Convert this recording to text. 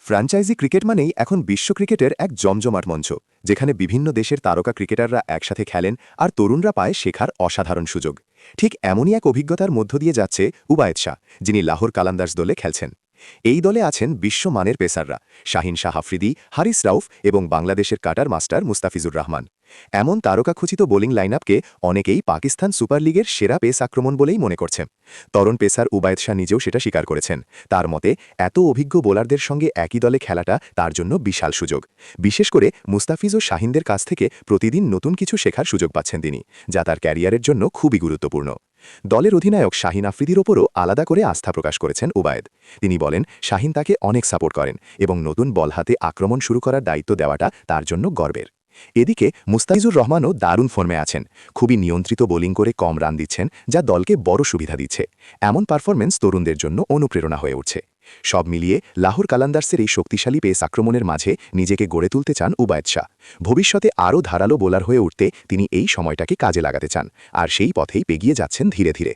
Franchise cricket মানেই এখন বিশ্ব ক্রিকেটের এক জমজমাট মঞ্চ, যেখানে বিভিন্ন দেশের তারকা ক্রিকেটাররা একসাথে খেলেন আর তরুণরা পায় শেখার অসাধারণ সুযোগ। ঠিক এমনই এক অভিজ্ঞতার মধ্য দিয়ে যাচ্ছে উবায়েদ শাহ, যিনি লাহোর কালান্দার্স দলে খেলছেন। এই দলে আছেন বিশ্বমানের পেসাররা শাহিন শাহ আফ্রিদি, হারিস রাউফ এবং বাংলাদেশের কাটার মাস্টার মুস্তাফিজুর রহমান। এমন তারকাখচিত বোলিং লাইনআপকে অনেকেই পাকিস্তান সুপার লিগের সেরা পেস আক্রমণ বলেই মনে করছে। তরুণ পেসার উবায়েদ শাহ নিজেও সেটা স্বীকার করেছেন। তার মতে, এত অভিজ্ঞ বোলারদের সঙ্গে একই দলে খেলাটা তার জন্য বিশাল সুযোগ। বিশেষ করে মুস্তাফিজ ও শাহিনদের কাছ থেকে প্রতিদিন নতুন কিছু শেখার সুযোগ পাচ্ছেন তিনি, যা তার ক্যারিয়ারের জন্য খুবই গুরুত্বপূর্ণ। দলের অধিনায়ক শাহিন আফ্রিদির ওপরও আলাদা করে আস্থা প্রকাশ করেছেন উবায়েদ। তিনি বলেন, শাহিন তাকে অনেক সাপোর্ট করেন এবং নতুন বল হাতে আক্রমণ শুরু করার দায়িত্ব দেওয়াটা তার জন্য গর্বের। এদিকে মুস্তাফিজুর রহমানও দারুণ ফর্মে আছেন। খুবই নিয়ন্ত্রিত বোলিং করে কম রান দিচ্ছেন, যা দলকে বড় সুবিধা দিচ্ছে। এমন পারফরম্যান্স তরুণদের জন্য অনুপ্রেরণা হয়ে উঠছে। সব মিলিয়ে লাহোর কালান্দার্সের এই শক্তিশালী পেস আক্রমণের মাঝে নিজেকে গড়ে তুলতে চান উবায়েদ শাহ। ভবিষ্যতে আরও ধারালো বোলার হয়ে উঠতে তিনি এই সময়টাকে কাজে লাগাতে চান, আর সেই পথেই এগিয়ে যাচ্ছেন ধীরে ধীরে।